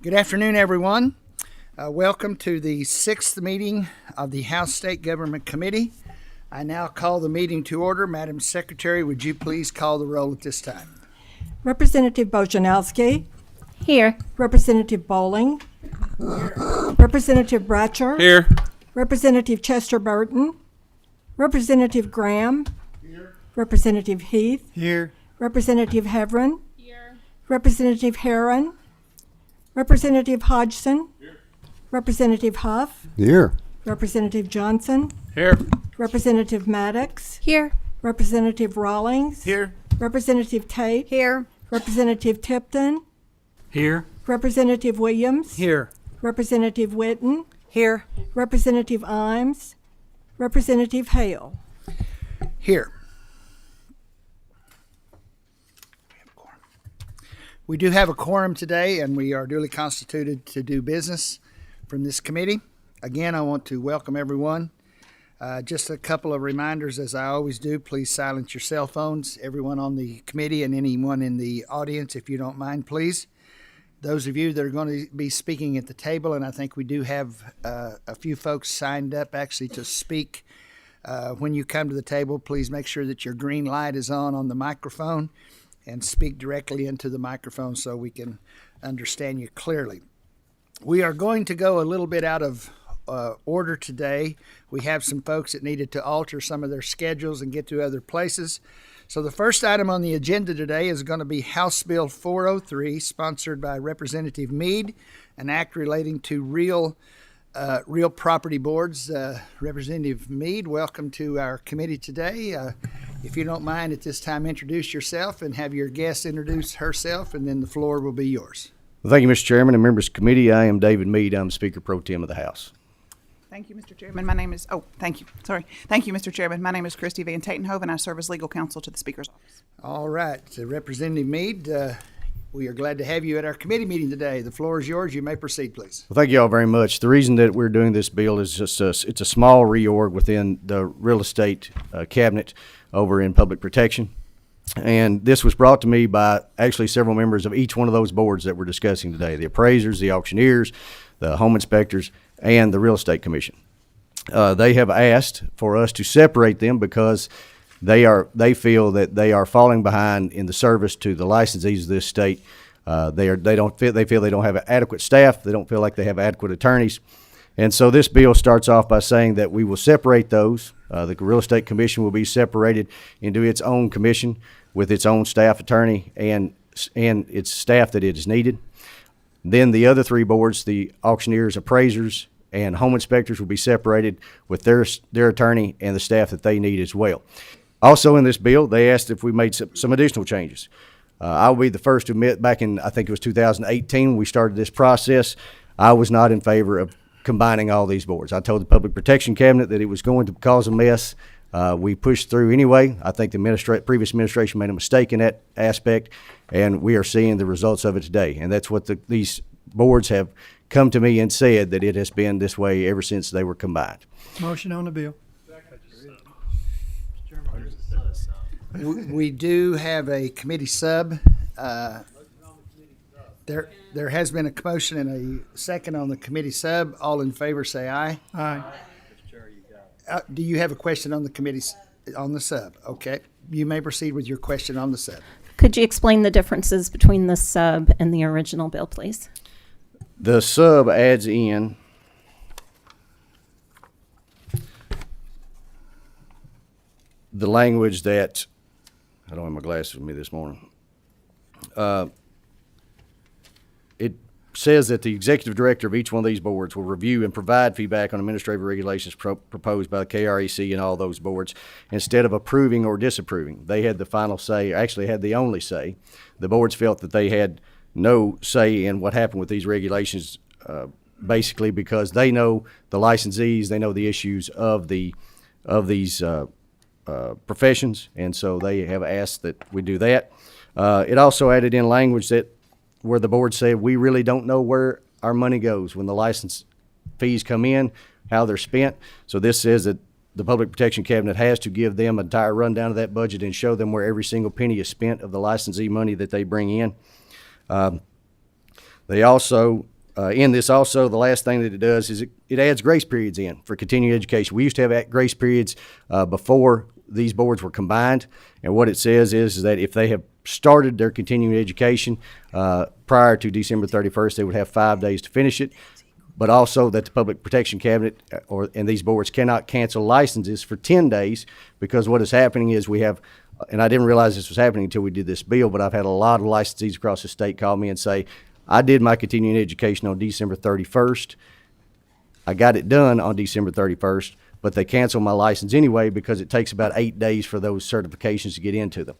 Good afternoon, everyone. Welcome to the sixth meeting of the House State Government Committee. I now call the meeting to order. Madam Secretary, would you please call the roll at this time? Representative Bojanowski. Here. Representative Bowling. Representative Bratcher. Here. Representative Chester Burton. Representative Graham. Here. Representative Heath. Here. Representative Heverin. Here. Representative Herron. Representative Hodgson. Here. Representative Huff. Here. Representative Johnson. Here. Representative Maddox. Here. Representative Rawlings. Here. Representative Tate. Here. Representative Tipton. Here. Representative Williams. Here. Representative Witten. Here. Representative Imes. Representative Hale. Here. We do have a quorum today, and we are duly constituted to do business from this committee. Again, I want to welcome everyone. Just a couple of reminders, as I always do. Please silence your cell phones, everyone on the committee and anyone in the audience, if you don't mind, please. Those of you that are going to be speaking at the table, and I think we do have a few folks signed up actually to speak. When you come to the table, please make sure that your green light is on the microphone and speak directly into the microphone so we can understand you clearly. We are going to go a little bit out of order today. We have some folks that needed to alter some of their schedules and get to other places. So the first item on the agenda today is going to be House Bill 403, sponsored by Representative Meade, an act relating to real property boards. Representative Meade, welcome to our committee today. If you don't mind, at this time, introduce yourself and have your guest introduce herself, and then the floor will be yours. Well, thank you, Mr. Chairman and members of the committee. I am David Meade. I'm Speaker Pro Tem of the House. Thank you, Mr. Chairman. My name is, thank you, Mr. Chairman. My name is Christy Van Tatenhove, and I serve as legal counsel to the Speaker's office. All right. Representative Meade, we are glad to have you at our committee meeting today. The floor is yours. You may proceed, please. Well, thank you all very much. The reason that we're doing this bill is just it's a small reorg within the real estate cabinet over in public protection. And this was brought to me by actually several members of each one of those boards that we're discussing today: the appraisers, the auctioneers, the home inspectors, and the real estate commission. They have asked for us to separate them because they feel that they are falling behind in the service to the licensees of this state. They feel they don't have adequate staff. They don't feel like they have adequate attorneys. And so this bill starts off by saying that we will separate those. The real estate commission will be separated into its own commission with its own staff attorney and its staff that it is needed. Then the other three boards, the auctioneers, appraisers, and home inspectors, will be separated with their attorney and the staff that they need as well. Also in this bill, they asked if we made some additional changes. I'll be the first to admit, back in, I think it was 2018, when we started this process, I was not in favor of combining all these boards. I told the Public Protection Cabinet that it was going to cause a mess. We pushed through anyway. I think the previous administration made a mistake in that aspect, and we are seeing the results of it today. And that's what these boards have come to me and said, that it has been this way ever since they were combined. Motion on the bill. We do have a committee sub. There has been a motion and a second on the committee sub. All in favor say aye. Aye. Do you have a question on the committee, on the sub? Okay. You may proceed with your question on the sub. Could you explain the differences between the sub and the original bill, please? The sub adds in the language that, I don't have my glasses with me this morning. It says that the executive director of each one of these boards will review and provide feedback on administrative regulations proposed by the KREC and all those boards instead of approving or disapproving. They had the final say, actually had the only say. The boards felt that they had no say in what happened with these regulations, basically because they know the licensees, they know the issues of these professions, and so they have asked that we do that. It also added in language that where the board said we really don't know where our money goes when the license fees come in, how they're spent. So this says that the Public Protection Cabinet has to give them an entire rundown of that budget and show them where every single penny is spent of the licensee money that they bring in. They also in this also, the last thing that it does is it adds grace periods in for continuing education. We used to have grace periods before these boards were combined, and what it says is that if they have started their continuing education prior to December 31st, they would have 5 days to finish it, but also that the Public Protection Cabinet and these boards cannot cancel licenses for 10 days, because what is happening is we have, and I didn't realize this was happening until we did this bill, but I've had a lot of licensees across the state call me and say, I did my continuing education on December 31st. I got it done on December 31st, but they canceled my license anyway because it takes about 8 days for those certifications to get into them.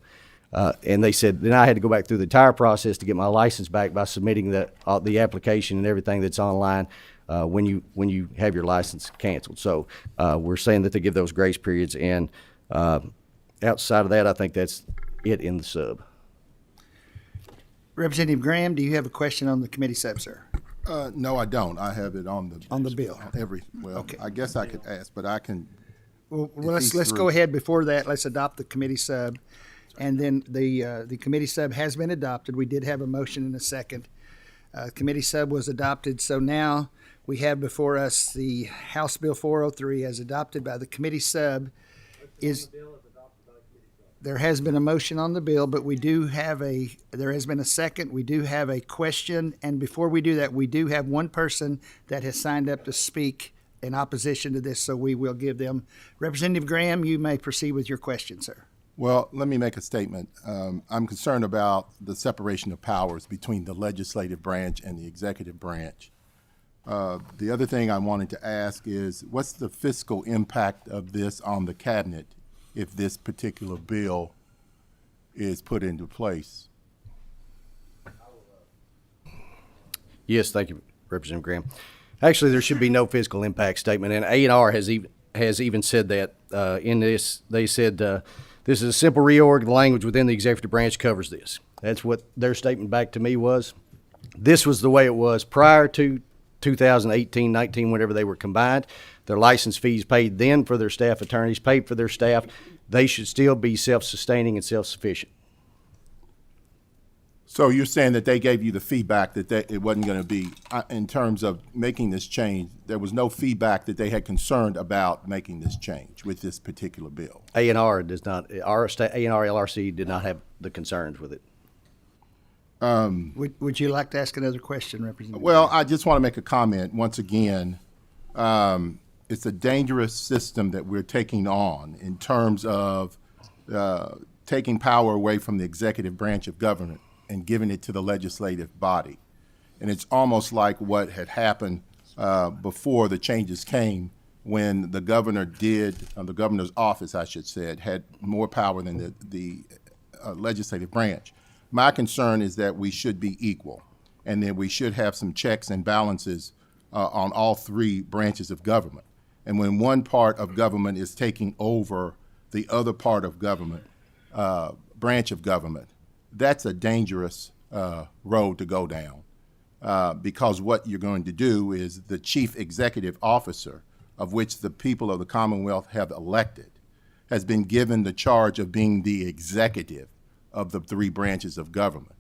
And they said, then I had to go back through the entire process to get my license back by submitting the application and everything that's online when you have your license canceled. So we're saying that they give those grace periods, and outside of that, I think that's it in the sub. Representative Graham, do you have a question on the committee sub, sir? No, I don't. I have it on the. On the bill. Well, Okay. I guess I could ask, but I can. Well, If let's he's go through. ahead. Before that, let's adopt the committee sub, and then the committee sub has been adopted. We did have a motion and a second. Committee sub was adopted, so now we have before us the House Bill 403 as adopted by the committee sub. There has been a motion on the bill, but there has been a second. We do have a question, and before we do that, we do have one person that has signed up to speak in opposition to this, so we will give them. Representative Graham, you may proceed with your question, sir. Well, let me make a statement. I'm concerned about the separation of powers between the legislative branch and the executive branch. The other thing I wanted to ask is, what's the fiscal impact of this on the cabinet if this particular bill is put into place? Yes, thank you, Representative Graham. Actually, there should be no fiscal impact statement, and A&R has even said that in this. They said this is a simple reorg. The language within the executive branch covers this. That's what their statement back to me was. This was the way it was prior to 2018-19, whenever they were combined. Their license fees paid then for their staff attorneys, paid for their staff. They should still be self-sustaining and self-sufficient. So you're saying that they gave you the feedback that it wasn't going to be, in terms of making this change, there was no feedback that they had concerned about making this change with this particular bill? A&R does not. A&R LRC did not have the concerns with it. Would you like to ask another question, Representative? Well, I just want to make a comment. Once again, it's a dangerous system that we're taking on in terms of taking power away from the executive branch of government and giving it to the legislative body. And it's almost like what had happened before the changes came, when the governor the governor's office, I should say, had more power than the legislative branch. My concern is that we should be equal, and that we should have some checks and balances on all three branches of government. And when one part of government is taking over the other part of government, branch of government, that's a dangerous road to go down, because what you're going to do is the chief executive officer, of which the people of the Commonwealth have elected, has been given the charge of being the executive of the three branches of government.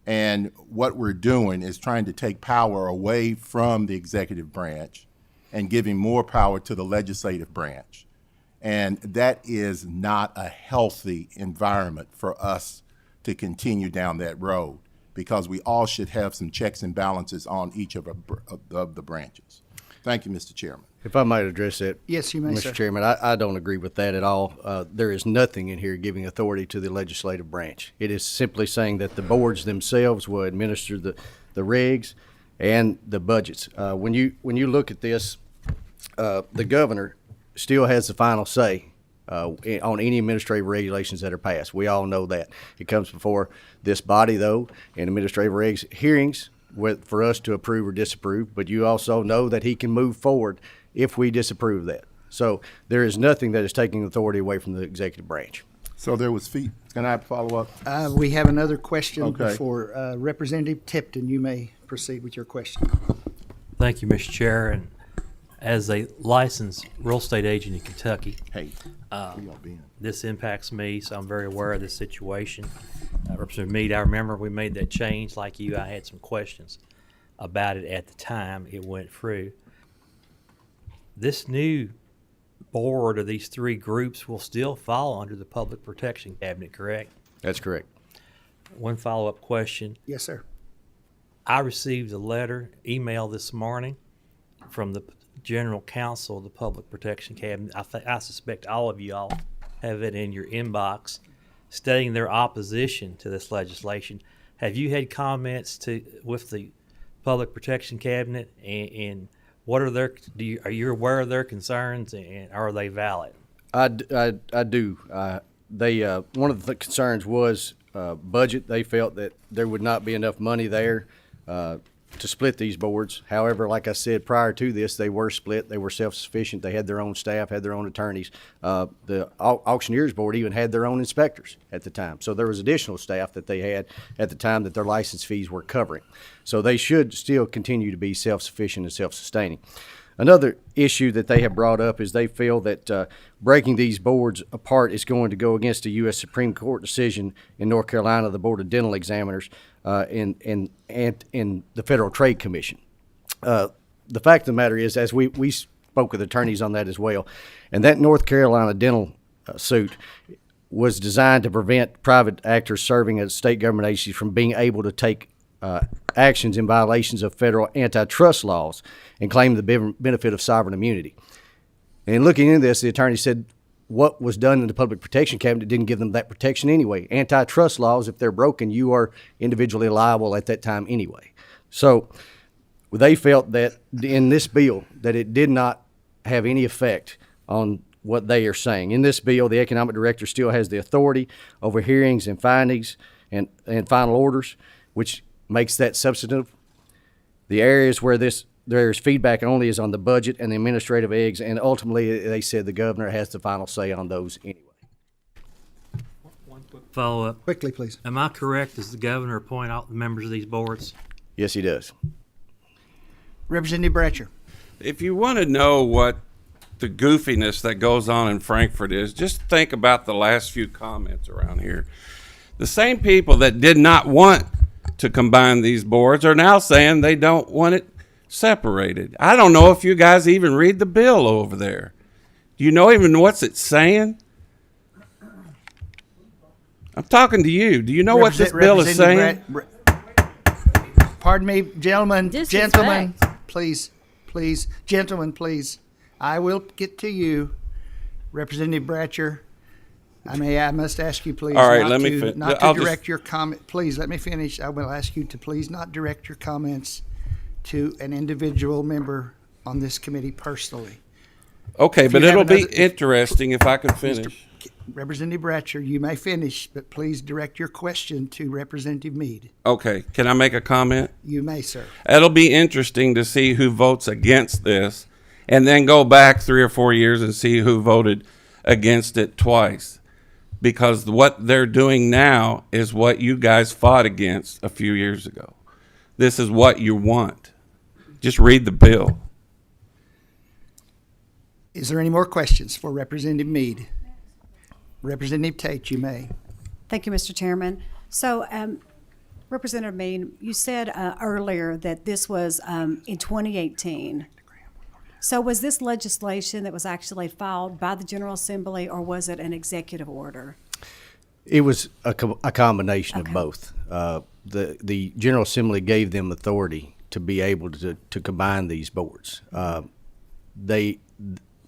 And what we're doing is trying to take power away from the executive branch and giving more power to the legislative branch. And that is not a healthy environment for us to continue down that road, because we all should have some checks and balances on each of the branches. Thank you, Mr. Chairman. If I might address that. Yes, you may, Mr. sir. Chairman, I don't agree with that at all. There is nothing in here giving authority to the legislative branch. It is simply saying that the boards themselves will administer the regs and the budgets. When you look at this, the governor still has the final say on any administrative regulations that are passed. We all know that. It comes before this body, though, in administrative regs hearings for us to approve or disapprove, but you also know that he can move forward if we disapprove that. So there is nothing that is taking authority away from the executive branch. So there was can I follow up? We have another question Okay. for Representative Tipton. You may proceed with your question. Thank you, Mr. Chair. And as a licensed real estate agent in Kentucky, Hey, we gonna be in. this impacts me, so I'm very aware of this situation. Representative Meade, I remember we made that change like you. I had some questions. about it at the time it went through. This new board of these three groups will still fall under the Public Protection Cabinet, correct? That's correct. One follow-up question. Yes, sir. I received a email this morning from the General Counsel of the Public Protection Cabinet. I suspect all of you all have it in your inbox, stating their opposition to this legislation. Have you had comments with the Public Protection Cabinet, and what are are you aware of their concerns, and are they valid? I do. They one of the concerns was budget. They felt that there would not be enough money there to split these boards. However, like I said, prior to this, they were split. They were self-sufficient. They had their own staff, had their own attorneys. The auctioneers board even had their own inspectors at the time. So there was additional staff that they had at the time that their license fees were covering. So they should still continue to be self-sufficient and self-sustaining. Another issue that they have brought up is they feel that breaking these boards apart is going to go against a U.S. Supreme Court decision in North Carolina, the Board of Dental Examiners, and the Federal Trade Commission. The fact of the matter is, as we spoke with attorneys on that as well, and that North Carolina dental suit was designed to prevent private actors serving as state government agencies from being able to take actions in violations of federal antitrust laws and claim the benefit of sovereign immunity. And looking into this, the attorney said what was done in the Public Protection Cabinet didn't give them that protection anyway. Antitrust laws, if they're broken, you are individually liable at that time anyway. So they felt that in this bill that it did not have any effect on what they are saying. In this bill, the economic director still has the authority over hearings and findings and final orders, which makes that substantive. The areas where there's feedback only is on the budget and the administrative eggs, and ultimately they said the governor has the final say on those anyway. One quick follow-up. Quickly, please. Am I correct? Does the governor appoint all the members of these boards? Yes, he does. Representative Bratcher. If you want to know what the goofiness that goes on in Frankfurt is, just think about the last few comments around here. The same people that did not want to combine these boards are now saying they don't want it separated. I don't know if you guys even read the bill over there. Do you know even what's it saying? I'm talking to you. Do you know what this bill is saying? Pardon me, gentlemen, Disrespect. please, gentlemen, please. I will get to you, Representative Bratcher. I must ask you, please, All right, not let me to, fin- not to I'll direct just- your comment. Please let me finish. I will ask you to please not direct your comments to an individual member on this committee personally. Okay, If but you have it'll be another- interesting if I could finish. Representative Bratcher, you may finish, but please direct your question to Representative Meade. Okay, can I make a comment? You may, sir. It'll be interesting to see who votes against this and then go back 3 or 4 years and see who voted against it twice. Because what they're doing now is what you guys fought against a few years ago. This is what you want. Just read the bill. Is there any more questions for Representative Meade? Representative Tate, you may. Thank you, Mr. Chairman. So, Representative Meade, you said earlier that this was in 2018. So was this legislation that was actually filed by the General Assembly, or was it an executive order? It was a combination Okay. of both. The General Assembly gave them authority to be able to combine these boards.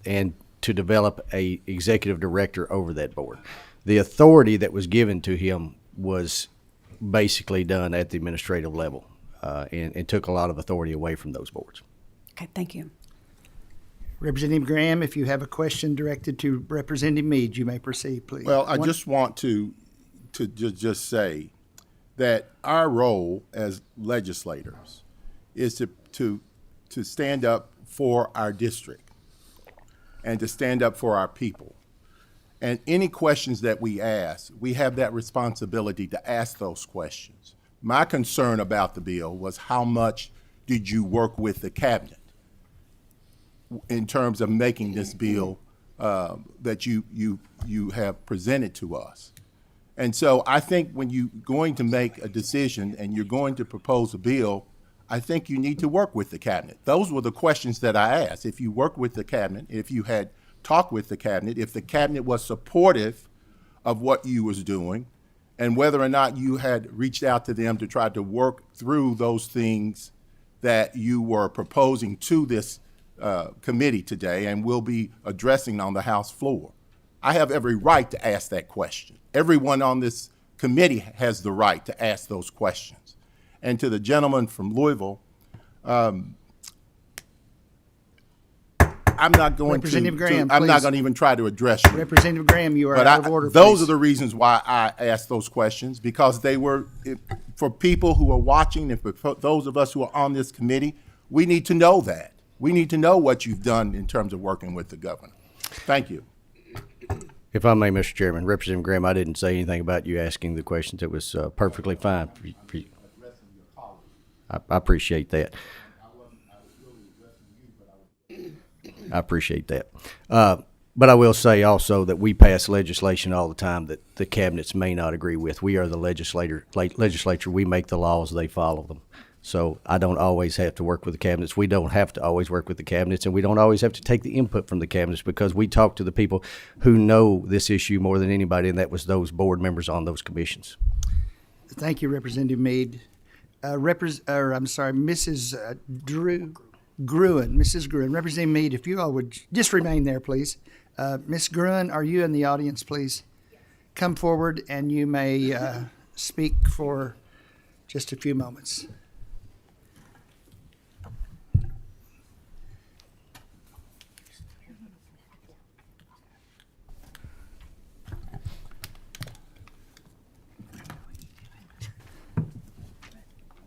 And to develop a executive director over that board. The authority that was given to him was basically done at the administrative level, and took a lot of authority away from those boards. Okay, thank you. Representative Graham, if you have a question directed to Representative Meade, you may proceed, please. Well, I just want to just say that our role as legislators is to stand up for our district and to stand up for our people. And any questions that we ask, we have that responsibility to ask those questions. My concern about the bill was how much did you work with the cabinet in terms of making this bill that you have presented to us. And so I think when you're going to make a decision and you're going to propose a bill, I think you need to work with the cabinet. Those were the questions that I asked. If you worked with the cabinet, if you had talked with the cabinet, if the cabinet was supportive of what you was doing, and whether or not you had reached out to them to try to work through those things that you were proposing to this committee today and will be addressing on the House floor. I have every right to ask that question. Everyone on this committee has the right to ask those questions. And to the gentleman from Louisville, I'm not going Representative to, Graham, I'm not please. going to even try to address you. Representative Graham, you are But out of order, those please. are the reasons why I asked those questions, because they were, for people who are watching and for those of us who are on this committee, we need to know that. We need to know what you've done in terms of working with the governor. Thank you. If I may, Mr. Chairman, Representative Graham, I didn't say anything about you asking the questions. It was perfectly fine. I appreciate that. I appreciate that. But I will say also that we pass legislation all the time that the cabinets may not agree with. We are the legislature. We make the laws, they follow them. So I don't always have to work with the cabinets. We don't have to always work with the cabinets, and we don't always have to take the input from the cabinets, because we talk to the people who know this issue more than anybody, and that was those board members on those commissions. Thank you, Representative Meade. Mrs. Gruen. Mrs. Gruen. Representative Meade, if you all would just remain there, please. Ms. Gruen, are you in the audience, please? Come forward, and you may speak for just a few moments.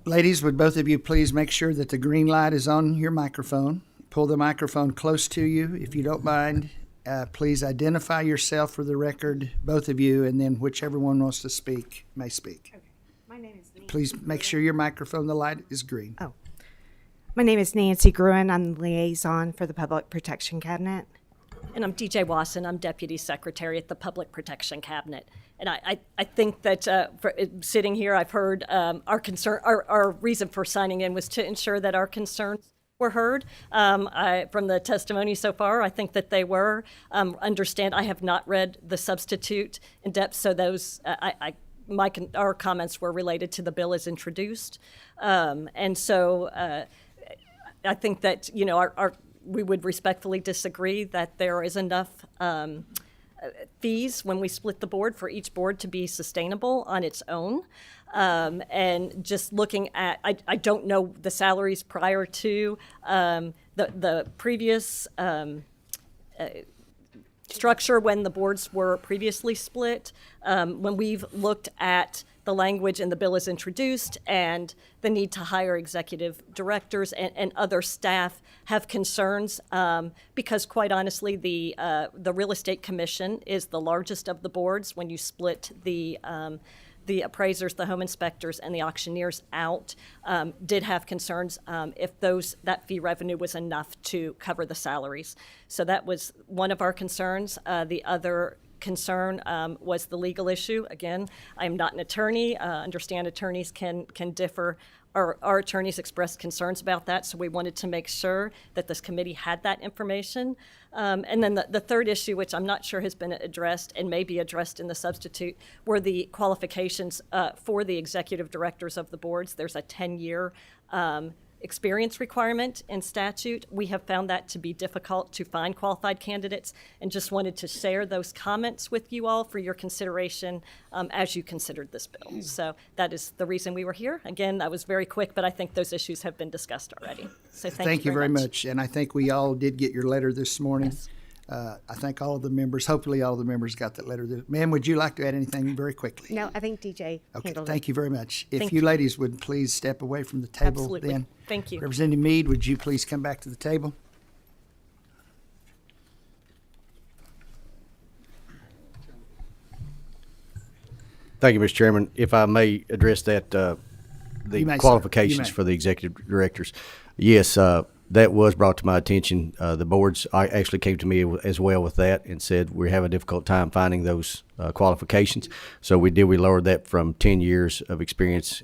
Ladies, would both of you please make sure that the green light is on your microphone? Pull the microphone close to you, if you don't mind. Please identify yourself for the record, both of you, and then whichever one wants to speak may speak. Okay. My name is Nancy. Please make sure your microphone, the light is green. Oh. My name is Nancy Gruen. I'm the liaison for the Public Protection Cabinet. And I'm DJ Wasson. I'm Deputy Secretary at the Public Protection Cabinet. And I think that sitting here, I've heard our concern, our reason for signing in was to ensure that our concerns were heard. From the testimony so far, I think that they were. Understand, I have not read the substitute in depth, so those, our comments were related to the bill as introduced. And so I think that, you know, we would respectfully disagree that there is enough fees when we split the board for each board to be sustainable on its own. And just looking at, I don't know the salaries prior to the previous structure when the boards were previously split. When we've looked at the language in the bill is introduced and the need to hire executive directors and other staff have concerns because quite honestly, the Real Estate Commission is the largest of the boards when you split the appraisers, the home inspectors, and the auctioneers out, did have concerns if that fee revenue was enough to cover the salaries. So that was one of our concerns. The other concern was the legal issue. Again, I'm not an attorney. Understand attorneys can differ. Our attorneys expressed concerns about that, so we wanted to make sure that this committee had that information. And then the third issue, which I'm not sure has been addressed and may be addressed in the substitute, were the qualifications for the executive directors of the boards. There's a 10-year experience requirement in statute. We have found that to be difficult to find qualified candidates and just wanted to share those comments with you all for your consideration as you considered this bill. So that is the reason we were here. Again, that was very quick, but I think those issues have been discussed already. So thank you very much. And I think we all did get your letter this morning. Yes. I think all of the members, hopefully all of the members got that letter. Ma'am, would you like to add anything very quickly? No, I think DJ handled it. Thank you very much. If you ladies would please step away from the table. Absolutely. Then. Thank you. Representative Meade, would you please come back to the table? Thank you, Mr. Chairman. If I may address that, the qualifications for the executive directors. Yes, that was brought to my attention. The boards actually came to me as well with that and said we have a difficult time finding those qualifications. So we lowered that from 10 years of experience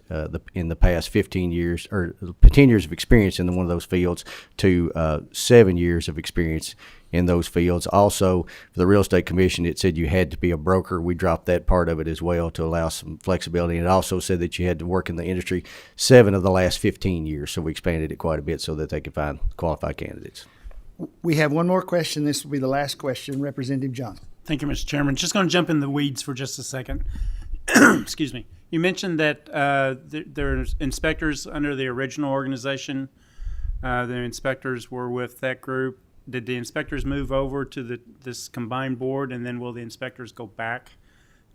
in the past 15 years, or 10 years of experience in one of those fields to 7 years of experience in those fields. Also, for the Real Estate Commission, it said you had to be a broker. We dropped that part of it as well to allow some flexibility. And it also said that you had to work in the industry 7 of the last 15 years. So we expanded it quite a bit so that they could find qualified candidates. We have one more question. This will be the last question. Representative Johnson. Thank you, Mr. Chairman. Just going to jump in the weeds for just a second. Excuse me. You mentioned that there's inspectors under the original organization. The inspectors were with that group. Did the inspectors move over to this combined board, and then will the inspectors go back?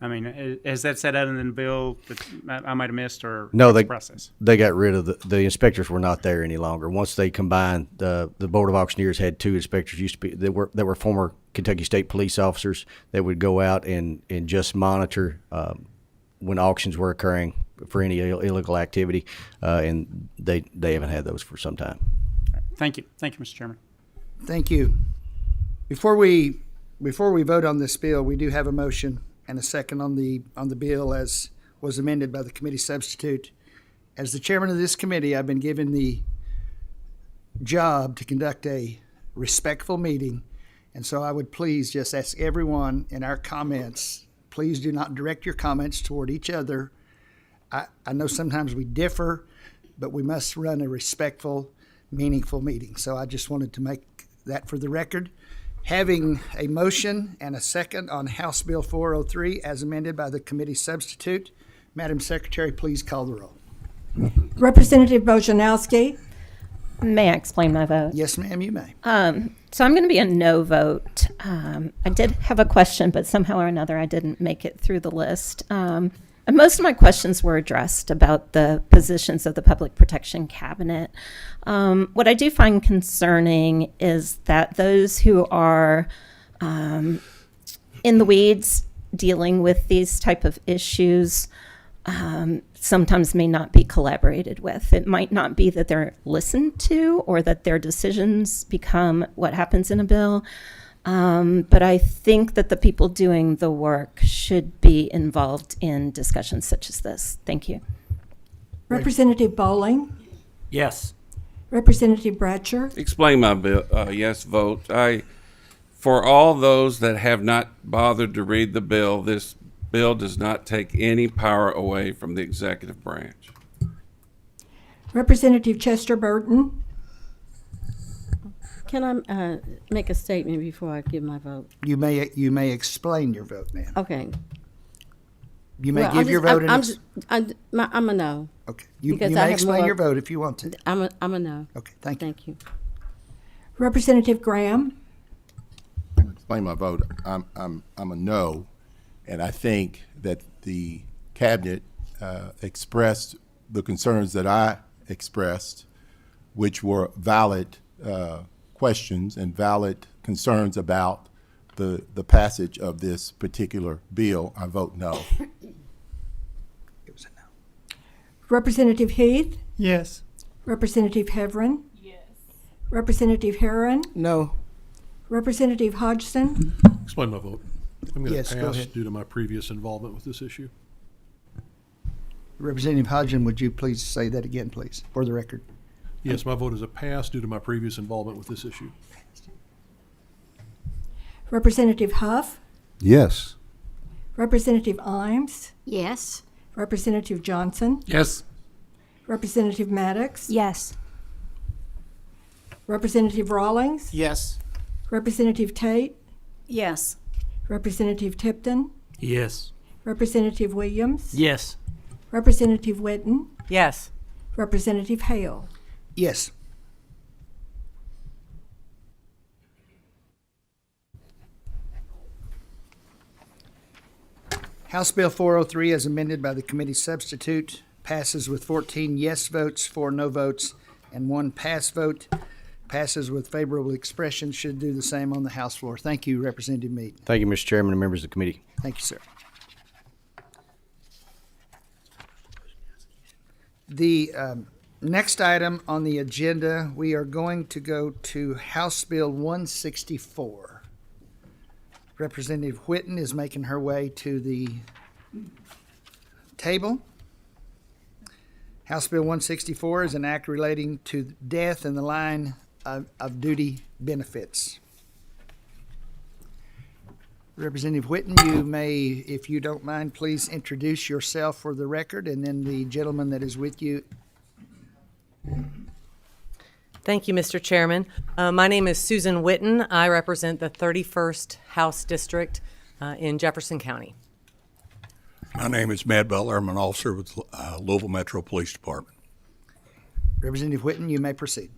I mean, is that set out in the bill that I might have missed, or no? What's the process? They got rid of the inspectors were not there any longer. Once they combined, the Board of Auctioneers had 2 inspectors. Used to be that were former Kentucky State police officers that would go out and just monitor when auctions were occurring for any illegal activity, and they haven't had those for some time. Thank you, Mr. Chairman. Thank you. Before we vote on this bill, we do have a motion and a second on the bill as was amended by the committee substitute. As the chairman of this committee, I've been given the job to conduct a respectful meeting, and so I would please just ask everyone in our comments, please do not direct your comments toward each other. I know sometimes we differ, but we must run a respectful, meaningful meeting. So I just wanted to make that for the record. Having a motion and a second on House Bill 403 as amended by the committee substitute, Madam Secretary, please call the roll. Representative Bojanowski. May I explain my vote? Yes, ma'am, you may. So I'm going to be a no vote. I did have a question, but somehow or another I didn't make it through the list. And most of my questions were addressed about the positions of the Public Protection Cabinet. What I do find concerning is that those who are in the weeds dealing with these type of issues sometimes may not be collaborated with. It might not be that they're listened to or that their decisions become what happens in a bill. But I think that the people doing the work should be involved in discussions such as this. Thank you. Representative Bowling. Yes. Representative Bratcher. Explain my bill, yes vote. For all those that have not bothered to read the bill, this bill does not take any power away from the executive branch. Representative Chester Burton. Can I make a statement before I give my vote? You may explain your vote, ma'am. Okay. You may give your vote. I'm a no. Okay. You may explain your vote if you want to. I'm a no. Okay. Thank you. Thank you. Representative Graham. Explain my vote. I'm a no, and I think that the cabinet expressed the concerns that I expressed, which were valid questions and valid concerns about the passage of this particular bill. I vote no. It was a no. Representative Heath. Yes. Representative Heverin. Yes. Representative Herron. No. Representative Hodgson. Explain my vote. I'm going Yes, to go pass ahead. due to my previous involvement with this issue. Representative Hodgson, would you please say that again, please, for the record? Yes, my vote is a pass due to my previous involvement with this issue. Representative Huff. Yes. Representative Imes. Yes. Representative Johnson. Yes. Representative Maddox. Yes. Representative Rawlings. Yes. Representative Tate. Yes. Representative Tipton. Yes. Representative Williams. Yes. Representative Witten. Yes. Representative Hale. Yes. House Bill 403, as amended by the committee substitute, passes with 14 yes votes, 4 no votes, and 1 pass vote. Passes with favorable expression. Should do the same on the House floor. Thank you, Representative Meade. Thank you, Mr. Chairman and members of the committee. Thank you, sir. The next item on the agenda, we are going to go to House Bill 164. Representative Whitten is making her way to the table. House Bill 164 is an act relating to death in the line of duty benefits. Representative Whitten, you may, if you don't mind, please introduce yourself for the record, and then the gentleman that is with you. Thank you, Mr. Chairman. My name is Susan Whitten. I represent the 31st House District in Jefferson County. My name is Matt Butler. I'm an officer with Louisville Metro Police Department. Representative Whitten, you may proceed.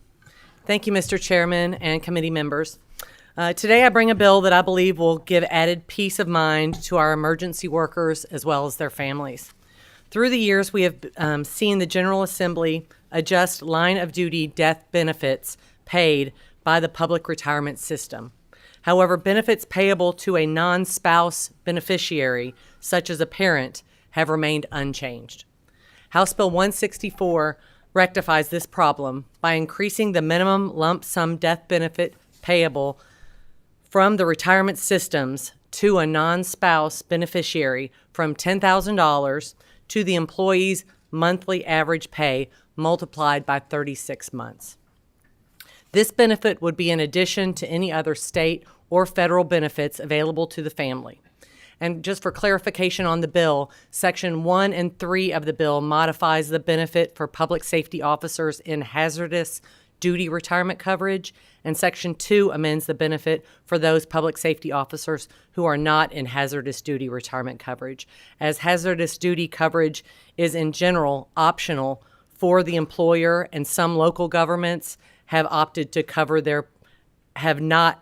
Thank you, Mr. Chairman and committee members. Today I bring a bill that I believe will give added peace of mind to our emergency workers as well as their families. Through the years, we have seen the General Assembly adjust line of duty death benefits paid by the public retirement system. However, benefits payable to a non-spouse beneficiary, such as a parent, have remained unchanged. House Bill 164 rectifies this problem by increasing the minimum lump sum death benefit payable from the retirement systems to a non-spouse beneficiary from $10,000 to the employee's monthly average pay multiplied by 36 months. This benefit would be in addition to any other state or federal benefits available to the family. And just for clarification on the bill, Section 1 and 3 of the bill modifies the benefit for public safety officers in hazardous duty retirement coverage, and Section 2 amends the benefit for those public safety officers who are not in hazardous duty retirement coverage, as hazardous duty coverage is in general optional for the employer, and some local governments have opted to cover their have not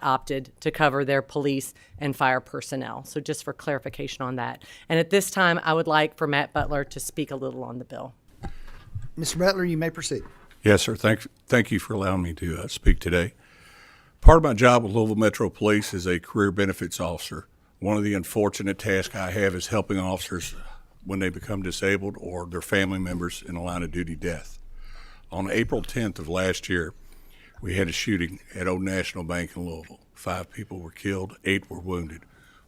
opted to cover their police and fire personnel. So just for clarification on that. And at this time, I would like for Matt Butler to speak a little on the bill. Mr. Butler, you may proceed. Yes, sir. Thank you for allowing me to speak today. Part of my job with Louisville Metro Police is a career benefits officer. One of the unfortunate tasks I have is helping officers when they become disabled or their family members in a line of duty death. On April 10th of last year, we had a shooting at Old National Bank in Louisville. 5 people were killed, 8 were wounded.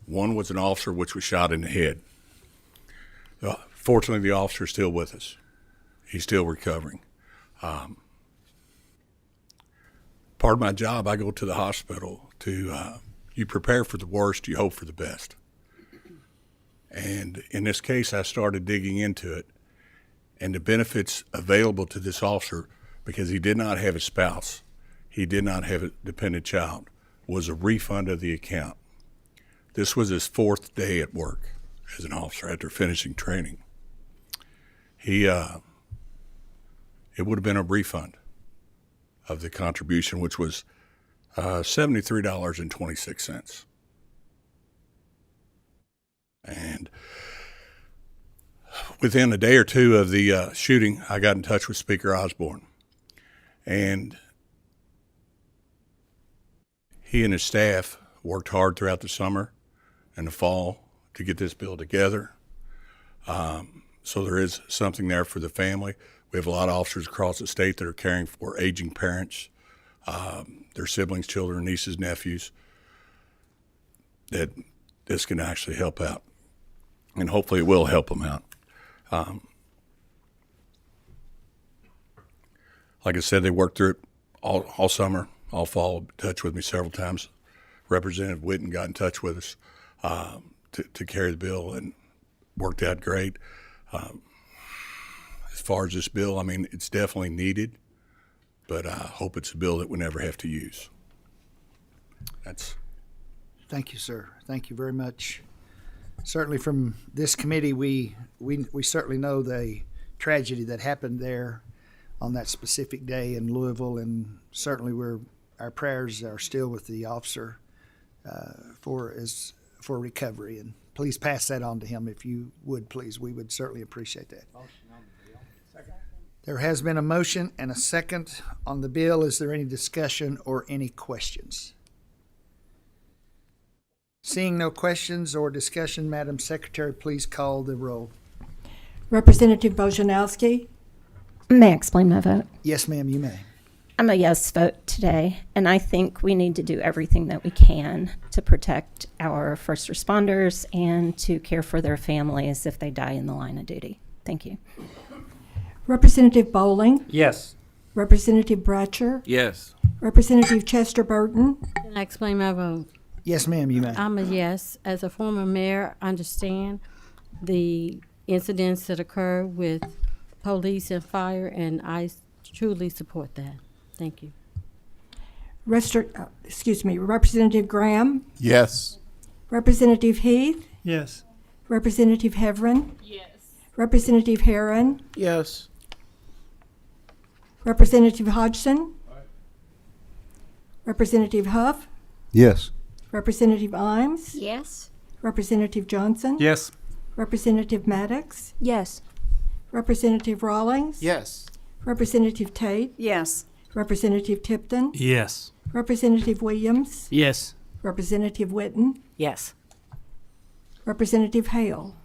1 was an officer which was shot in the head. Fortunately, the officer is still with us. He's still recovering. Part of my job, I go to the hospital to, you prepare for the worst, you hope for the best. And in this case, I started digging into it, and the benefits available to this officer, because he did not have a spouse, he did not have a dependent child, was a refund of the account. This was his 4th day at work as an officer after finishing training. It would have been a refund of the contribution, which was $73.26. And within a day or two of the shooting, I got in touch with Speaker Osborne. And he and his staff worked hard throughout the summer and the fall to get this bill together. So there is something there for the family. We have a lot of officers across the state that are caring for aging parents, their siblings, children, nieces, nephews, that this can actually help out. And hopefully it will help them out. Like I said, they worked through it all summer, all fall, in touch with me several times. Representative Whitten got in touch with us to carry the bill, and worked out great. As far as this bill, I mean, it's definitely needed, but I hope it's a bill that we never have to use. Thank you, sir. Thank you very much. Certainly from this committee, we certainly know the tragedy that happened there on that specific day in Louisville, and certainly our prayers are still with the officer for recovery. And please pass that on to him if you would, please. We would certainly appreciate that. There has been a motion and a second on the bill. Is there any discussion or any questions? Seeing no questions or discussion, Madam Secretary, please call the roll. Representative Bojanowski. May I explain my vote? Yes, ma'am, you may. I'm a yes vote today, and I think we need to do everything that we can to protect our first responders and to care for their families if they die in the line of duty. Thank you. Representative Bowling, Yes. Representative Bratcher, Yes. Representative Chester Burton, Can I explain my vote? Yes, ma'am, you may. I'm a yes. As a former mayor, I understand the incidents that occur with police and fire, and I truly support that. Thank you. Representative Graham, Yes. Representative Heath, Yes. Representative Heverin, Representative Herron, Yes. Representative Hodgson, Representative Huff, Yes. Representative Imes, Yes. Representative Johnson, Yes. Representative Maddox, Yes. Representative Rawlings, Yes. Representative Tate, Yes. Representative Tipton, Yes. Representative Williams, Yes. Representative Witten, Yes. Representative Hale.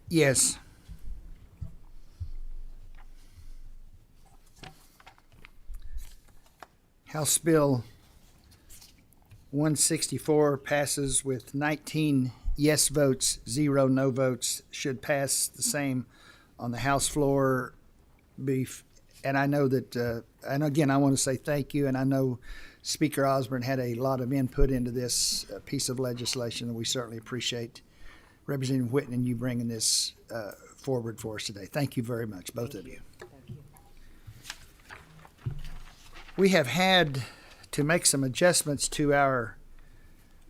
Yes. House Bill 164 passes with 19 yes votes, 0 no votes. Should pass the same on the House floor. And I know that, and again, I want to say thank you, and I know Speaker Osborne had a lot of input into this piece of legislation, and we certainly appreciate Representative Whitten and you bringing this forward for us today. Thank you very much, both of you. We have had to make some adjustments to our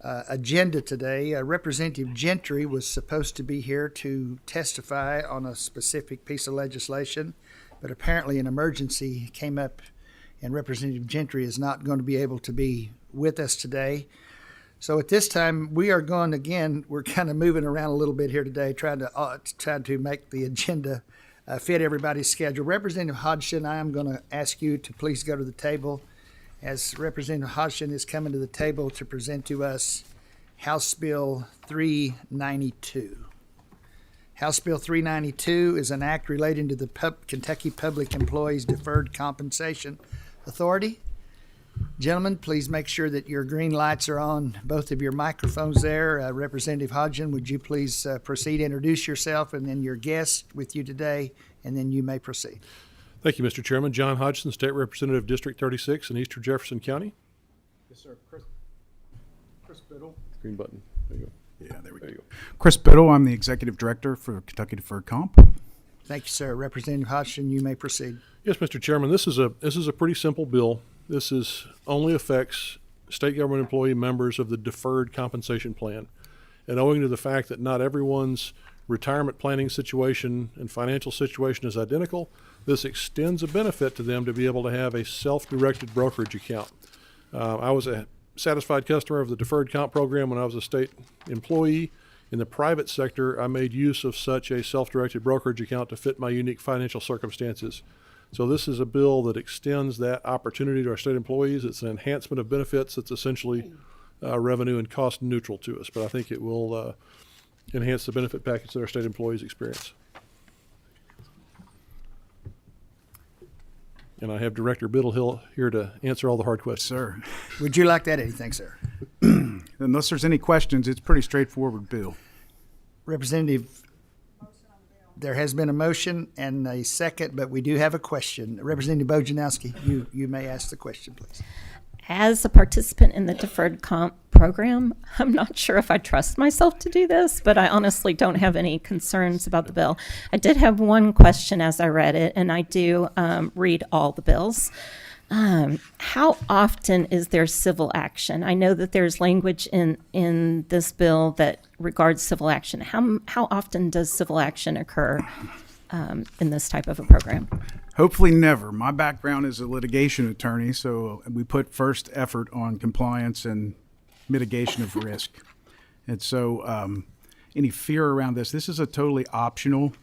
agenda today. Representative Gentry was supposed to be here to testify on a specific piece of legislation, but apparently an emergency came up and Representative Gentry is not going to be able to be with us today. So at this time, we are going again, we're kind of moving around a little bit here today, trying to make the agenda fit everybody's schedule. Representative Hodgson, I am going to ask you to please go to the table as Representative Hodgson is coming to the table to present to us House Bill 392. House Bill 392 is an act relating to the Kentucky Public Employees Deferred Compensation Authority. Gentlemen, please make sure that your green lights are on both of your microphones there. Representative Hodgson, would you please proceed, introduce yourself and then your guest with you today, and then you may proceed. Thank you, Mr. Chairman. John Hodgson, State Representative, District 36 in Eastern Jefferson County. Yes, sir. Chris Biddle. Green button. There you go. Yeah, there we There you go. go. Chris Biddle, I'm the Executive Director for Kentucky Deferred Comp. Thank you, sir. Representative Hodgson, you may proceed. Yes, Mr. Chairman, this is a pretty simple bill. This only affects state government employee members of the deferred compensation plan. And owing to the fact that not everyone's retirement planning situation and financial situation is identical, this extends a benefit to them to be able to have a self-directed brokerage account. I was a satisfied customer of the deferred comp program when I was a state employee. In the private sector, I made use of such a self-directed brokerage account to fit my unique financial circumstances. So this is a bill that extends that opportunity to our state employees. It's an enhancement of benefits that's essentially revenue and cost neutral to us, but I think it will enhance the benefit package that our state employees experience. And I have Director Biddle here to answer all the hard questions. Sir. Would you like that? Anything, sir? Unless there's any questions, it's a pretty straightforward bill. Representative, there has been a motion and a second, but we do have a question. Representative Bojanowski, you may ask the question, please. As a participant in the deferred comp program, I'm not sure if I trust myself to do this, but I honestly don't have any concerns about the bill. I did have one question as I read it, and I do read all the bills. How often is there civil action? I know that there's language in this bill that regards civil action. How often does civil action occur in this type of a program? Hopefully never. My background is a litigation attorney, so we put first effort on compliance and mitigation of risk. And so any fear around this is a totally optional,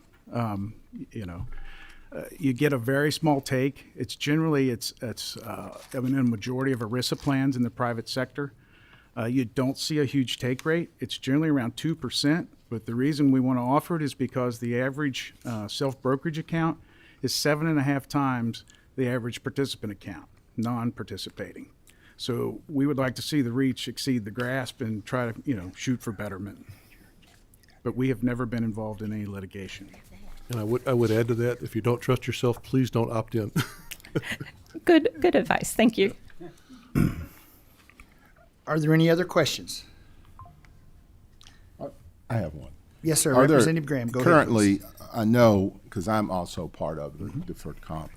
you get a very small take. It's generally, in a majority of ERISA plans in the private sector. You don't see a huge take rate. It's generally around 2%, but the reason we want to offer it is because the average self-brokerage account is 7.5 times the average participant account. non-participating. So we would like to see the reach exceed the grasp and try to, shoot for betterment. But we have never been involved in any litigation. And I would add to that, if you don't trust yourself, please don't opt in. Good advice. Thank you. Are there any other questions? I have one. Yes, sir. Are there Representative Graham, go ahead, currently, I know, because I'm also part of the deferred comp,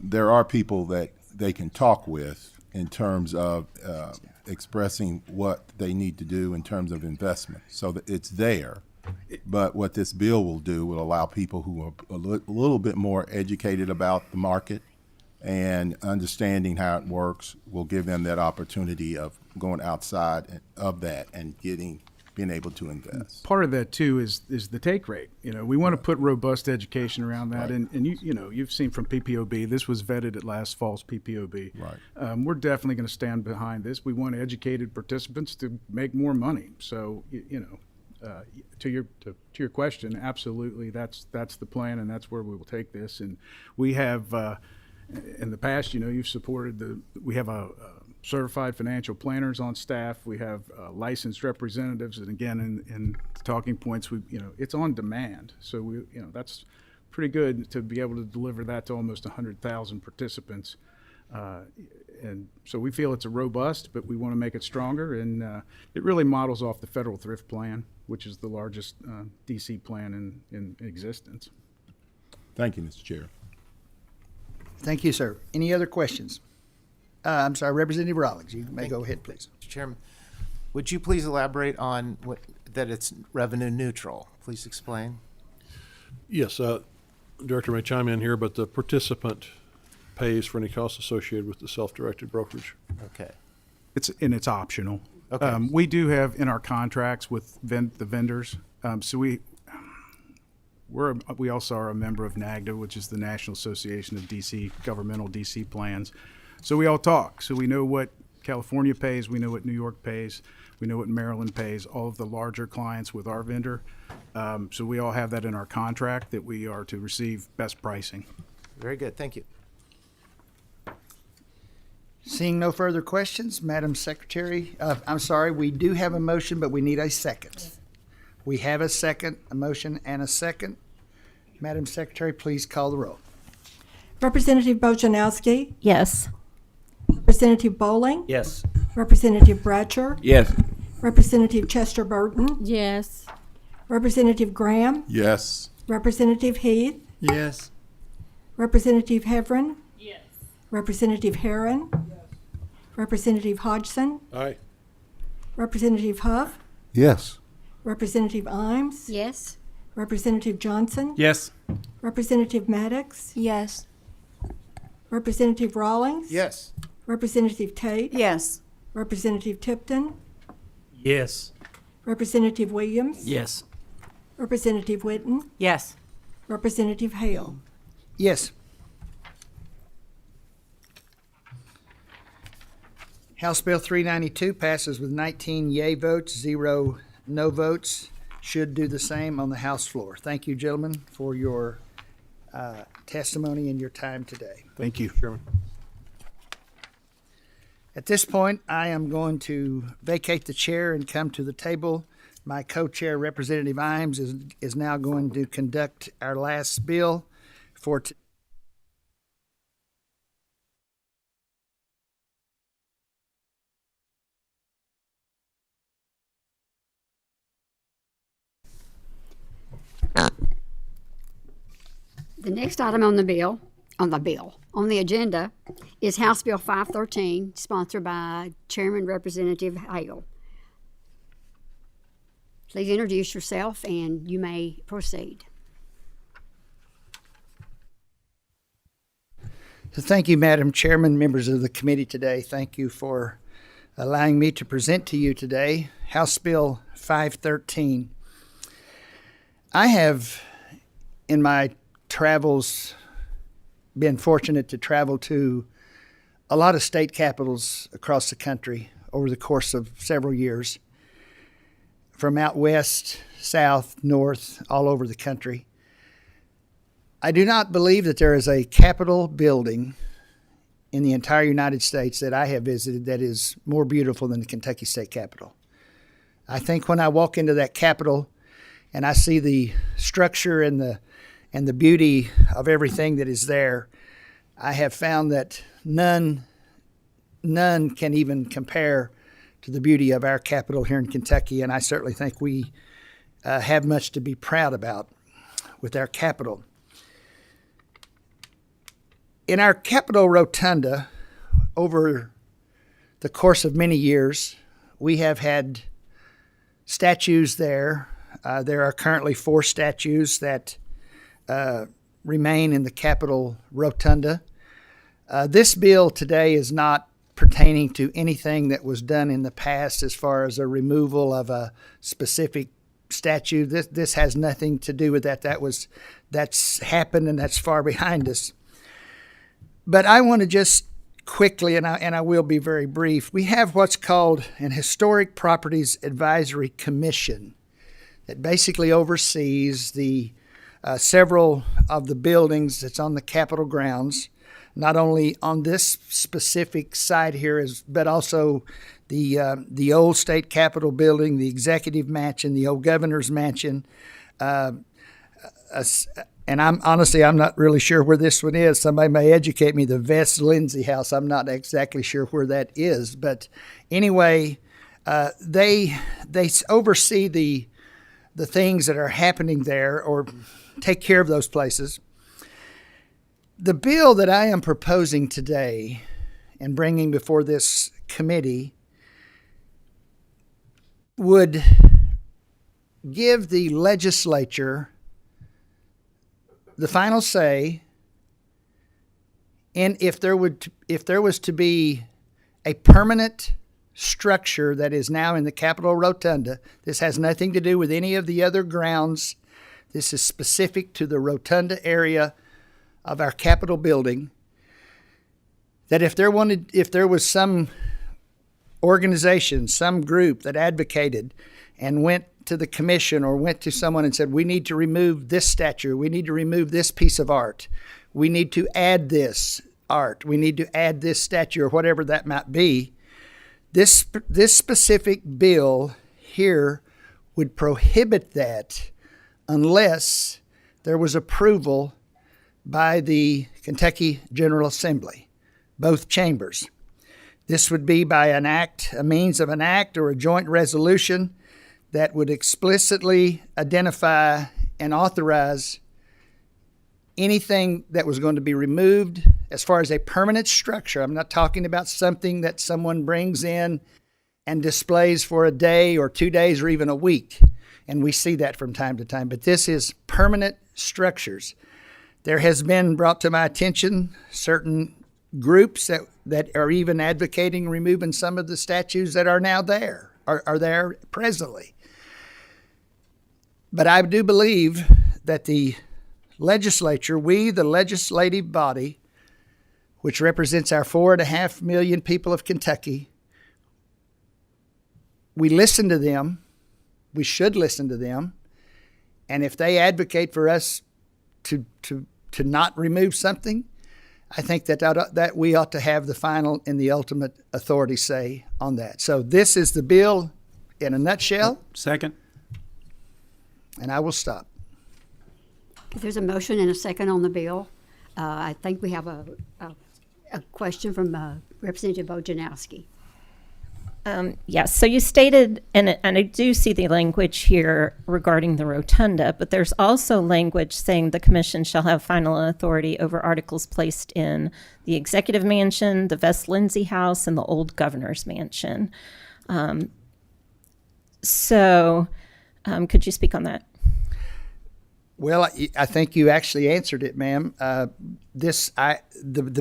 there are people that they can talk with in terms of expressing what they need to do in terms of investment, so that it's there. But what this bill will do will allow people who are a little bit more educated about the market and understanding how it works, will give them that opportunity of going outside of that and being able to invest. Part of that too is the take rate. We want to put robust education around that, and you've seen from PPOB, this was vetted at last fall's PPOB. Right. We're definitely going to stand behind this. We want educated participants to make more money. So to your question, absolutely, that's the plan, and that's where we will take this. And we have in the past, you've supported we have a certified financial planners on staff. We have licensed representatives, and again, in talking points, it's on demand. So that's pretty good to be able to deliver that to almost 100,000 participants. And so we feel it's a robust, but we want to make it stronger, and it really models off the federal thrift plan, which is the largest DC plan in existence. Thank you, Mr. Chair. Thank you, sir. Any other questions? I'm sorry, Representative Rawlings, you may go ahead, please. Mr. Chairman, would you please elaborate on that it's revenue neutral? Please explain. Yes, Director may chime in here, but the participant pays for any costs associated with the self-directed brokerage. Okay. It's optional. Okay. We do have in our contracts with the vendors, so we also are a member of NAGDA, which is the National Association of Governmental DC Plans. So we all talk. So we know what California pays, we know what New York pays, we know what Maryland pays, all of the larger clients with our vendor. So we all have that in our contract that we are to receive best pricing. Very good. Thank you. Seeing no further questions, Madam Secretary, I'm sorry, we do have a motion, but we need a second. We have a motion and a second. Madam Secretary, please call the roll. Representative Bojanowski, Yes. Representative Bowling, Yes. Representative Bratcher, Yes. Representative Chester Burton, Yes. Representative Graham, Yes. Representative Heath, Yes. Representative Heverin, yes. Representative Herron, yes. Representative Hodgson, Aye. Representative Huff, Yes. Representative Imes, Yes. Representative Johnson, Yes. Representative Maddox, Yes. Representative Rawlings, Yes. Representative Tate, Yes. Representative Tipton, Yes. Representative Williams, Yes. Representative Witten, Yes. Representative Hale. Yes. House Bill 392 passes with 19 yea votes, 0 no votes. Should do the same on the House floor. Thank you, gentlemen, for your testimony and your time today. Thank you. Chairman. At this point, I am going to vacate the chair and come to the table. My co-chair, Representative Imes, is now going to conduct our last bill for The next item on the agenda is House Bill 513, sponsored by Chairman Representative Hale. Please introduce yourself and you may proceed. Thank you, Madam Chairman, members of the committee today. Thank you for allowing me to present to you today House Bill 513. I have, in my travels, been fortunate to travel to a lot of state capitals across the country over the course of several years, from out west, south, north, all over the country. I do not believe that there is a Capitol building in the entire United States that I have visited that is more beautiful than the Kentucky State Capitol. I think when I walk into that Capitol and I see the structure and the beauty of everything that is there, I have found that none can even compare to the beauty of our Capitol here in Kentucky, and I certainly think we have much to be proud about with our Capitol. In our Capitol Rotunda, over the course of many years, we have had statues there. There are currently 4 statues that remain in the Capitol Rotunda. This bill today is not pertaining to anything that was done in the past as far as a removal of a specific statue. This has nothing to do with that. That's happened and that's far behind us. But I want to just quickly, and I will be very brief, we have what's called an Historic Properties Advisory Commission that basically oversees the several of the buildings that's on the Capitol grounds, not only on this specific site here, but also the old State Capitol building, the Executive Mansion, the old Governor's Mansion, and I'm not really sure where this one is. Somebody may educate me. The Vest Lindsay House. I'm not exactly sure where that is, but anyway, they oversee the things that are happening there or take care of those places. The bill that I am proposing today and bringing before this committee would give the legislature the final say, and if there was to be a permanent structure that is now in the Capitol Rotunda, this has nothing to do with any of the other grounds. This is specific to the Rotunda area of our Capitol building. That if there was some organization, some group that advocated and went to the commission or went to someone and said, we need to remove this statue, we need to remove this piece of art, we need to add this art, we need to add this statue or whatever that might be, this specific bill here would prohibit that unless there was approval by the Kentucky General Assembly, both chambers. This would be by an act, a means of an act or a joint resolution that would explicitly identify and authorize anything that was going to be removed as far as a permanent structure. I'm not talking about something that someone brings in and displays for a day or 2 days or even a week. And we see that from time to time. But this is permanent structures. There has been brought to my attention certain groups that are even advocating removing some of the statues that are now there, are there presently. But I do believe that the legislature, we, the legislative body, which represents our 4.5 million people of Kentucky, we listen to them. We should listen to them. And if they advocate for us to not remove something, I think that we ought to have the final and the ultimate authority say on that. So this is the bill in a nutshell. Second. And I will stop. If there's a motion and a second on the bill, I think we have a question from Representative Bojanowski. Yes, so you stated, and I do see the language here regarding the rotunda, but there's also language saying the commission shall have final authority over articles placed in the Executive Mansion, the Vest Lindsay House, and the Old Governor's Mansion. Could you speak on that? Well, I think you actually answered it, ma'am. The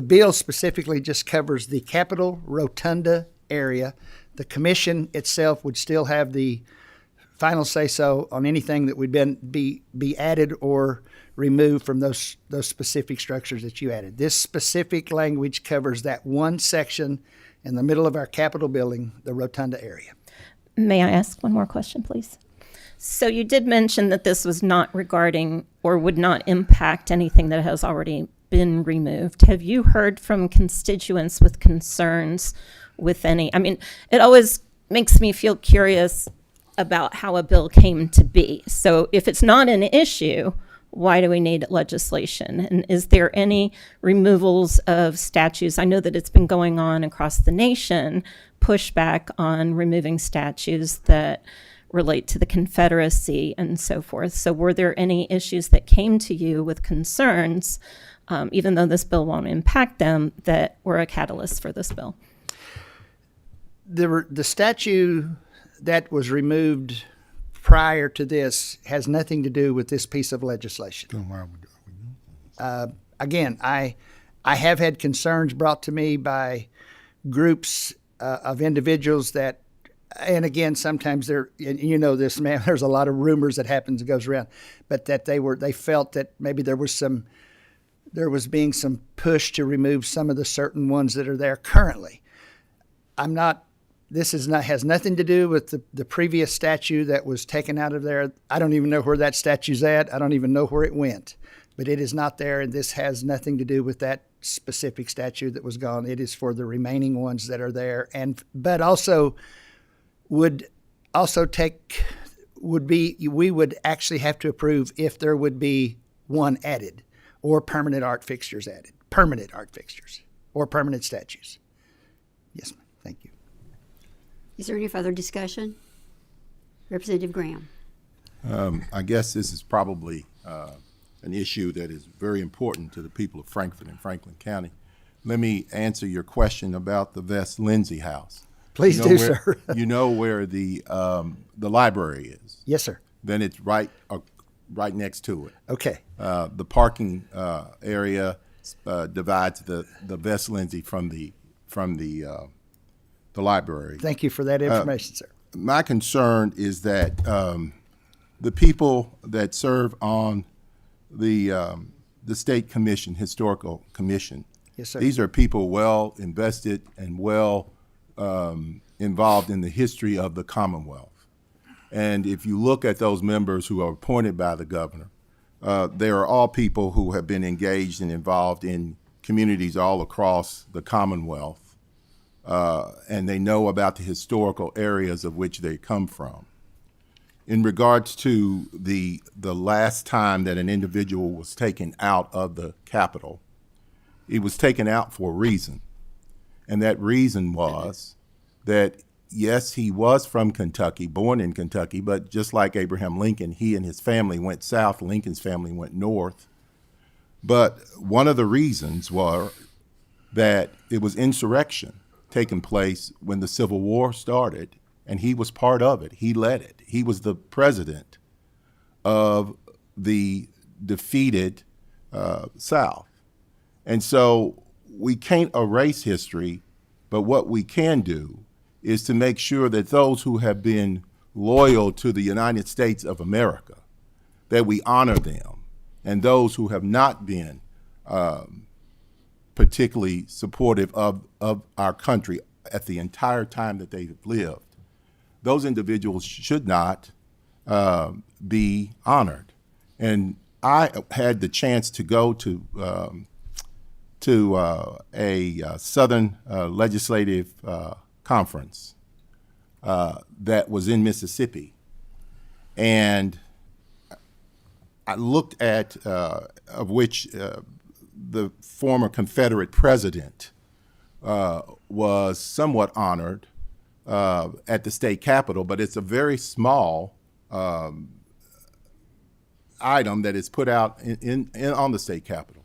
bill specifically just covers the Capitol Rotunda area. The commission itself would still have the final say-so on anything that would be added or removed from those specific structures that you added. This specific language covers that one section in the middle of our Capitol building, the Rotunda area. May I ask one more question, please? So you did mention that this was not regarding or would not impact anything that has already been removed. Have you heard from constituents with concerns with any? I mean, it always makes me feel curious about how a bill came to be. So if it's not an issue, why do we need legislation? And is there any removals of statues? I know that it's been going on across the nation, pushback on removing statues that relate to the Confederacy and so forth. So were there any issues that came to you with concerns, even though this bill won't impact them, that were a catalyst for this bill? The statue that was removed prior to this has nothing to do with this piece of legislation. Again, I have had concerns brought to me by groups of individuals that, and again, sometimes you know this, man, there's a lot of rumors that happens and goes around, but that they felt that maybe there was being some push to remove some of the certain ones that are there currently. This has nothing to do with the previous statue that was taken out of there. I don't even know where that statue's at. I don't even know where it went, but it is not there, and this has nothing to do with that specific statue that was gone. It is for the remaining ones that are there, but also we would actually have to approve if there would be one added, or permanent art fixtures added, permanent art fixtures, or permanent statues. Yes, ma'am. Thank you. Is there any further discussion? Representative Graham. I guess this is probably an issue that is very important to the people of Frankfort and Franklin County. Let me answer your question about the Vess Lindsay House. Please do, sir. You know where the library is? Yes, sir. Then it's right next to it. Okay. The parking area divides the Vess Lindsay from the library. Thank you for that information, sir. My concern is that the people that serve on the state commission, historical commission, yes, sir. These are people well invested and well involved in the history of the Commonwealth. And if you look at those members who are appointed by the governor, they are all people who have been engaged and involved in communities all across the Commonwealth. And they know about the historical areas of which they come from. In regards to the last time that an individual was taken out of the Capitol, he was taken out for a reason. And that reason was that, yes, he was from Kentucky, born in Kentucky, but just like Abraham Lincoln, he and his family went south, Lincoln's family went north. But one of the reasons was that it was insurrection taking place when the Civil War started, and he was part of it. He led it. He was the president of the defeated South. And so we can't erase history, but what we can do is to make sure that those who have been loyal to the United States of America, that we honor them, and those who have not been particularly supportive of our country at the entire time that they've lived, those individuals should not be honored. And I had the chance to go to a Southern legislative conference that was in Mississippi, and I looked at of which the former Confederate president was somewhat honored at the state capitol, but it's a very small item that is put out on the state capitol.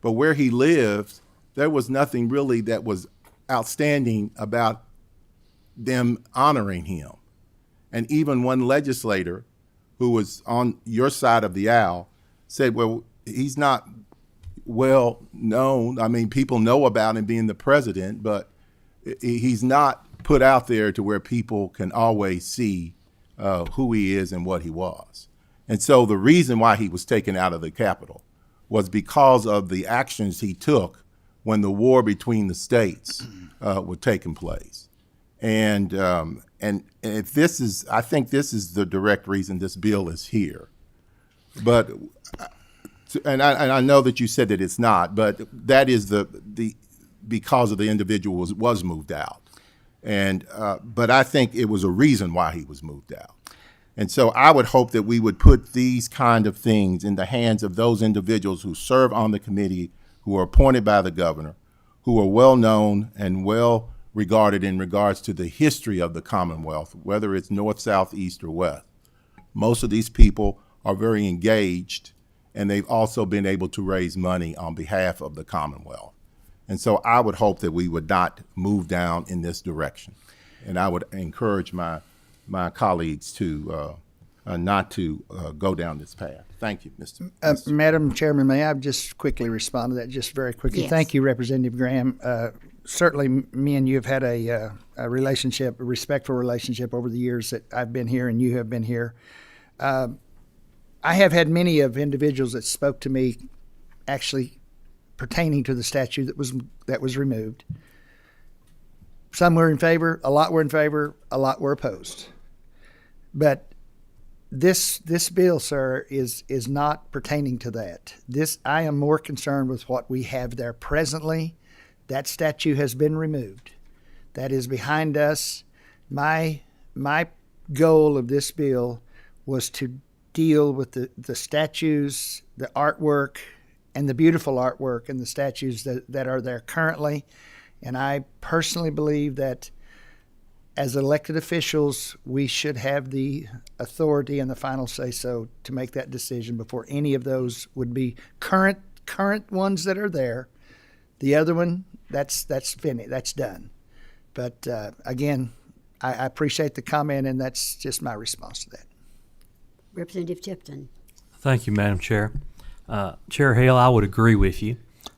But where he lived, there was nothing really that was outstanding about them honoring him. And even one legislator who was on your side of the aisle said, well, he's not well known. I mean, people know about him being the president, but he's not put out there to where people can always see who he is and what he was. And so the reason why he was taken out of the Capitol was because of the actions he took when the war between the states was taking place. And if this is, I think this is the direct reason this bill is here. But And I know that you said that it's not, but that is the because of the individual was moved out. And but I think it was a reason why he was moved out. And so I would hope that we would put these kind of things in the hands of those individuals who serve on the committee, who are appointed by the governor, who are well known and well regarded in regards to the history of the Commonwealth, whether it's north, south, east, or west. Most of these people are very engaged, and they've also been able to raise money on behalf of the Commonwealth. And so I would hope that we would not move down in this direction. And I would encourage my colleagues to not to go down this path. Thank you, Mr. Madam Chairman, may I just quickly respond to that, just very quickly? Yes. Thank you, Representative Graham. Certainly, me and you have had a relationship, a respectful relationship over the years that I've been here and you have been here. I have had many of individuals that spoke to me actually pertaining to the statute that was removed. Some were in favor, a lot were in favor, a lot were opposed. But this bill, sir, is not pertaining to that. I am more concerned with what we have there presently. That statute has been removed. That is behind us. My goal of this bill was to deal with the statues, the artwork, and the beautiful artwork and the statues that are there currently. And I personally believe that as elected officials, we should have the authority and the final say-so to make that decision before any of those would be current ones that are there. The other one, that's finished, that's done. But again, I appreciate the comment, and that's just my response to that. Representative Tipton. Thank you, Madam Chair. Chair Hale, I would agree with you.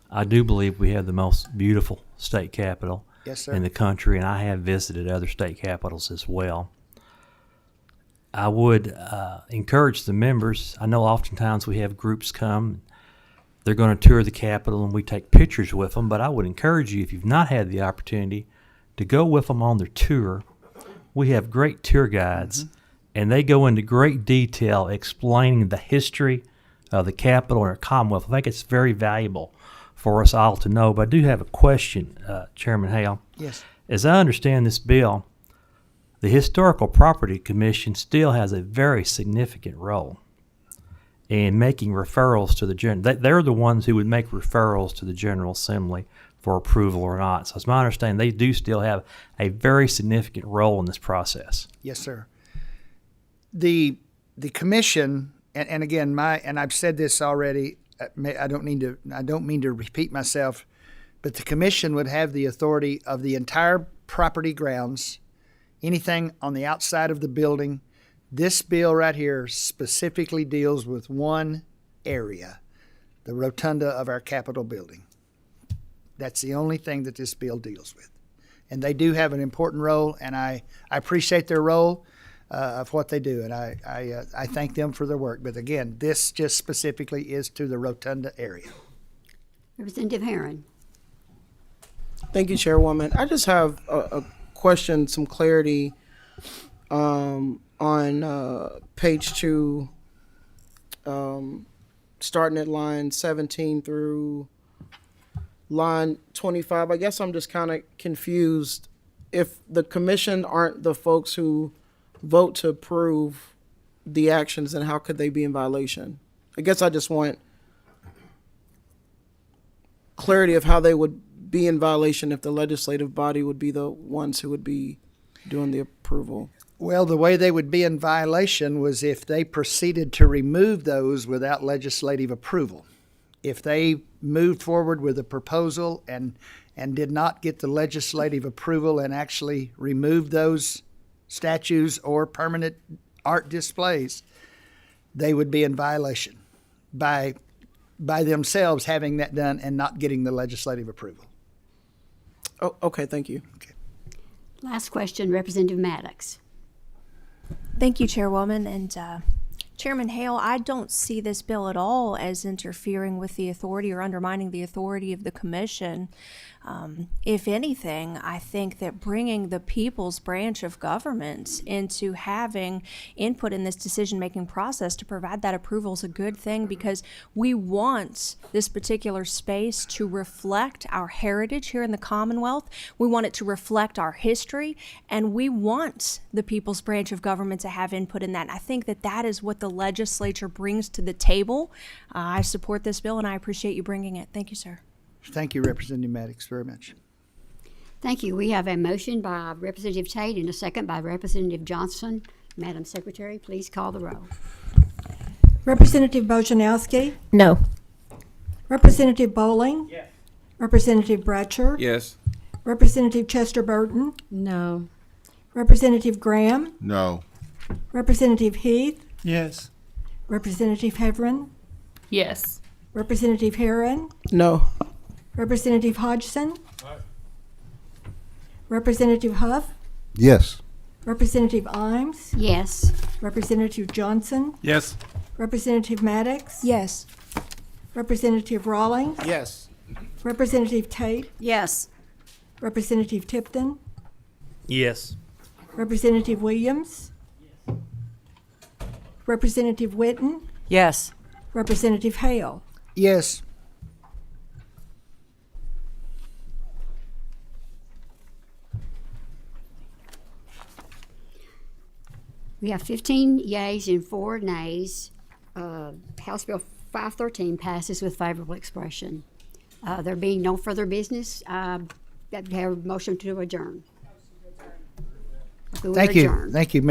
I do believe we have the most beautiful state capitol Yes, sir. in the country, and I have visited other state capitals as well. I would encourage the members. I know oftentimes we have groups come. They're going to tour the Capitol, and we take pictures with them, but I would encourage you, if you've not had the opportunity, to go with them on their tour. We have great tour guides, and they go into great detail explaining the history of the Capitol and our Commonwealth. I think it's very valuable for us all to know. But I do have a question, Chairman Hale. Yes. As I understand this bill, the Historical Property Commission still has a very significant role in making referrals to the general. They're the ones who would make referrals to the General Assembly for approval or not. So it's my understanding they do still have a very significant role in this process. Yes, sir. The commission, and again, and I've said this already. I don't mean to repeat myself, but the commission would have the authority of the entire property grounds, anything on the outside of the building. This bill right here specifically deals with one area, the rotunda of our Capitol building. That's the only thing that this bill deals with. And they do have an important role, and I appreciate their role of what they do, and I thank them for their work. But again, this just specifically is to the rotunda area. Representative Herron. Thank you, Chairwoman. I just have a question, some clarity on page 2, starting at line 17 through line 25. I guess I'm just kind of confused. If the commission aren't the folks who vote to approve the actions, then how could they be in violation? I guess I just want clarity of how they would be in violation if the legislative body would be the ones who would be doing the approval. Well, the way they would be in violation was if they proceeded to remove those without legislative approval. If they moved forward with a proposal and did not get the legislative approval and actually removed those statues or permanent art displays, they would be in violation by themselves having that done and not getting the legislative approval. Oh, okay, thank you. Okay. Last question, Representative Maddox. Thank you, Chairwoman and Chairman Hale, I don't see this bill at all as interfering with the authority or undermining the authority of the commission. If anything, I think that bringing the people's branch of government into having input in this decision-making process to provide that approval is a good thing, because we want this particular space to reflect our heritage here in the Commonwealth. We want it to reflect our history, and we want the people's branch of government to have input in that. And I think that that is what the legislature brings to the table. I support this bill, and I appreciate you bringing it. Thank you, sir. Thank you, Representative Maddox, very much. Thank you. We have a motion by Representative Tate and a second by Representative Johnson. Madam Secretary, please call the roll. Representative Bojanowski. No. Representative Bowling. Yes. Representative Bratcher. Yes. Representative Chester Burton. No. Representative Graham. No. Representative Heath. Yes. Representative Heverin. Yes. Representative Herron. No. Representative Hodgson. Representative Huff. Yes. Representative Imes. Yes. Representative Johnson. Yes. Representative Maddox. Yes. Representative Rawlings. Yes. Representative Tate. Yes. Representative Tipton. Yes. Representative Williams. Representative Witten. Yes. Representative Hale. Yes. We have 15 yeas and 4 nays. House Bill 513 passes with favorable expression. There being no further business, that have a motion to adjourn. Thank you. Thank you,